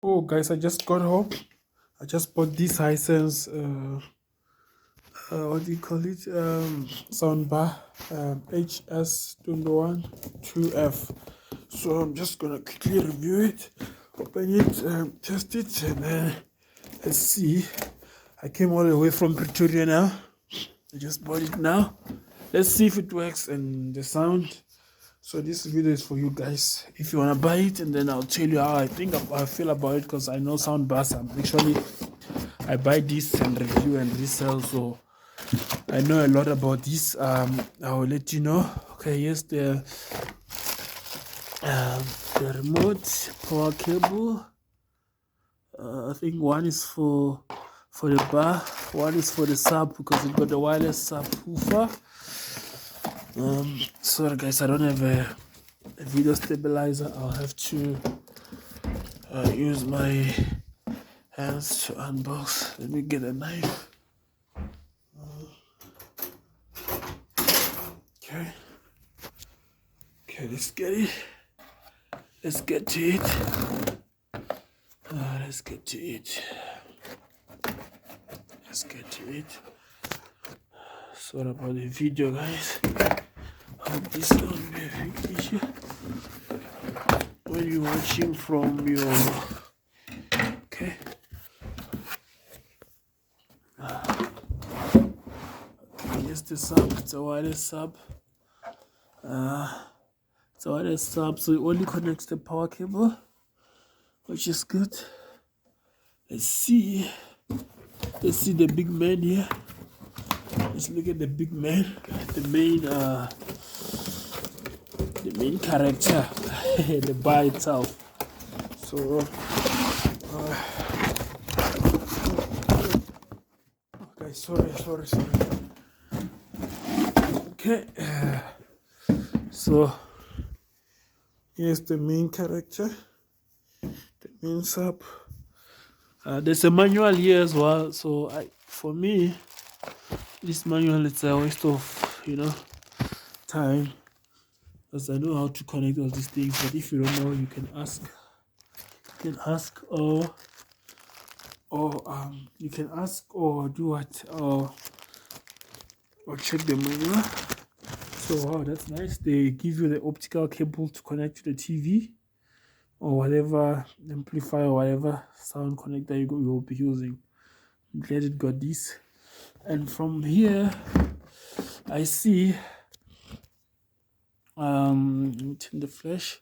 Oh guys, I just got home. I just bought this Hisense what do you call it, soundbar, HS212 so I'm just gonna quickly review it, open it, test it, and then let's see. I came all the way from Pretoria now. I just bought it now. Let's see if it works and the sound. So this video is for you guys if you want to buy it, and then I'll tell you how I feel about it, because I know soundbars. I buy this and review and resell, so I know a lot about this. I will let you know. Okay, here's the remote, power cable. I think one is for the bar, one is for the sub, because it got the wireless subwoofer. Sorry guys, I don't have a video stabilizer. I'll have to use my hands to unbox. Let me get a knife. Okay, let's get it. Let's get to it. Let's get to it. Sorry about the video, guys. I hope this won't be a big issue when you're watching from your. Okay. Here's the sub. It's a wireless sub. It's a wireless sub, so it only connects the power cable, which is good. Let's see the big man here. Let's look at the big man, the main character, the bar itself. So okay, sorry. Okay, so here's the main character, the main sub. There's a manual here as well, so for me this manual, it's a waste of time, because I know how to connect all these things. But if you don't know, you can ask, or you can ask, or do what, or check the manual. So wow, that's nice. They give you the optical cable to connect to the TV or whatever amplifier or whatever sound connector you will be using. I'm glad it got this. And from here I see let me turn the flash.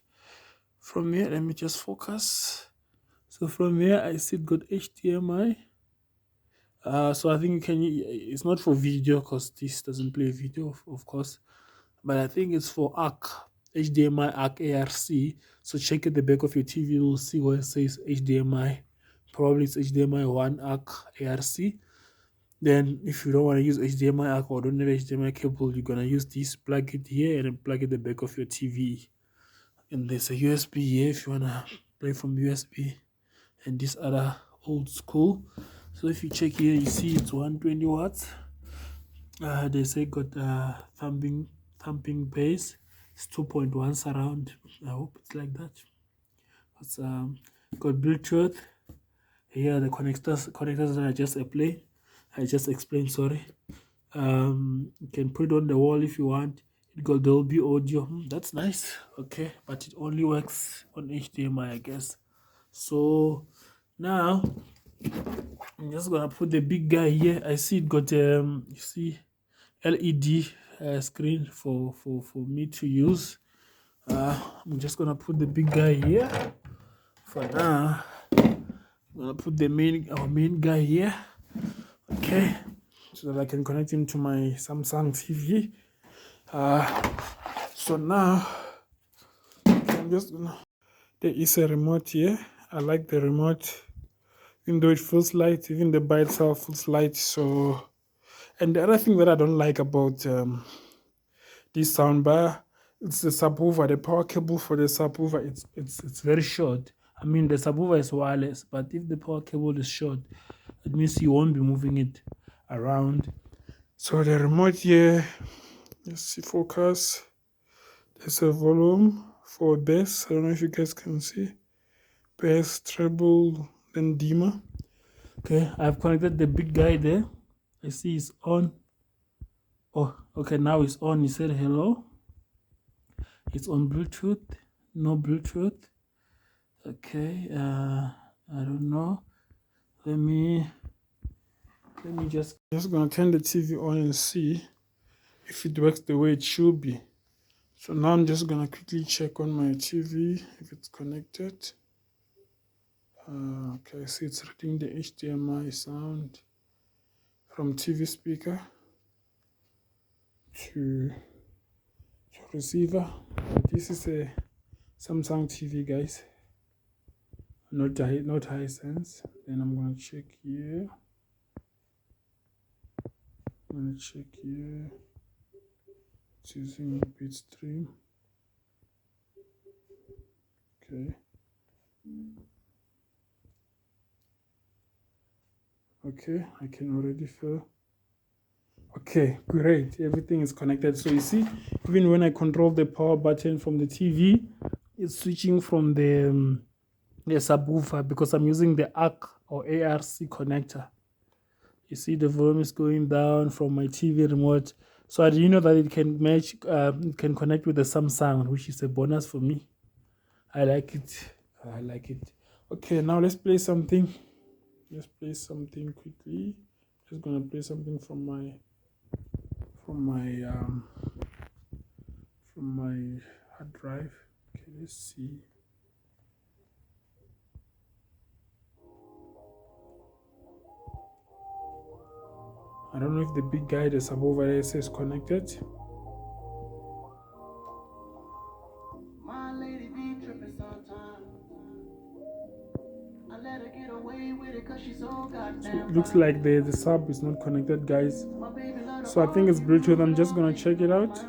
From here, let me just focus. So from here I see it got HDMI. So I think it's not for video, because this doesn't play video, of course, but I think it's for ARC, HDMI ARC ARC. So check at the back of your TV, you'll see where it says HDMI. Probably it's HDMI 1 ARC ARC. Then if you don't want to use HDMI ARC or don't have HDMI cable, you're gonna use this, plug it here, and then plug it at the back of your TV. And there's a USB here if you wanna play from USB, and this other old school. So if you check here, you see it's 120 watts. They say got thumping bass. It's 2.1 surround. I hope it's like that. It's got Bluetooth. Here the connectors that I just explained. Sorry. You can put it on the wall if you want. It got Dolby audio. That's nice. Okay, but it only works on HDMI, I guess. So now I'm just gonna put the big guy here. I see it got you see LED screen for me to use. I'm just gonna put the big guy here for now. I'm gonna put our main guy here, okay, so that I can connect him to my Samsung TV. So now I'm just gonna. There is a remote here. I like the remote, even though it feels light. Even the bar itself feels light. So, and the other thing that I don't like about this soundbar, it's the subwoofer. The power cable for the subwoofer, it's very short. I mean, the subwoofer is wireless, but if the power cable is short, it means you won't be moving it around. So the remote here, let's see, focus. There's a volume for bass. I don't know if you guys can see. bass, treble, then dimmer. Okay, I've connected the big guy there. I see it's on. Oh, okay, now it's on. He said hello. It's on Bluetooth. No Bluetooth. Okay, I don't know. Let me just gonna turn the TV on and see if it works the way it should be. So now I'm just gonna quickly check on my TV if it's connected. Okay, I see it's reading the HDMI sound from TV speaker to receiver. This is a Samsung TV, guys, not Hisense. Then I'm gonna check here. It's using Bitstream. Okay. Okay, I can already feel. Okay, great. Everything is connected. So you see, even when I control the power button from the TV, it's switching from the subwoofer because I'm using the ARC or ARC connector. You see the volume is going down from my TV remote. So I didn't know that it can match, it can connect with the Samsung, which is a bonus for me. I like it. Okay, now let's play something. Let's play something quickly. Just gonna play something from my hard drive. Okay, let's see. I don't know if the big guy, the subwoofer is connected. My lady be tripping sometimes. I let her get away with it cause she's so goddamn. So it looks like the sub is not connected, guys. So I think it's Bluetooth. I'm just gonna check it out.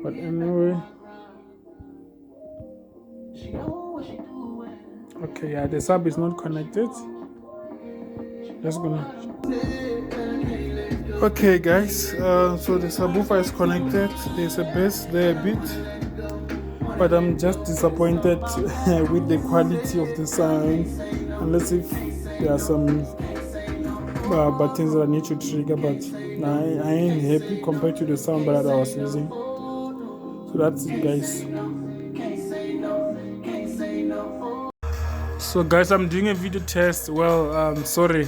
But anyway. Okay, yeah, the sub is not connected. Just gonna. Okay, guys. So the subwoofer is connected. There's a bass there a bit, but I'm just disappointed with the quality of the sound. Unless if there are some buttons that I need to trigger, but I ain't happy compared to the soundbar that I was using. So that's it, guys. So guys, I'm doing a video test. Well, sorry.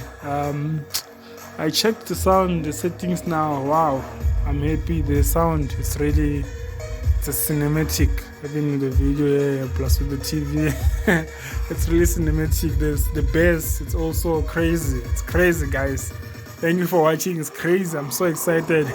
I checked the sound, the settings now. Wow, I'm happy. The sound is really, it's a cinematic. Even in the video, plus with the TV, it's really cinematic. There's the bass. It's also crazy. It's crazy, guys. Thank you for watching. It's crazy. I'm so excited.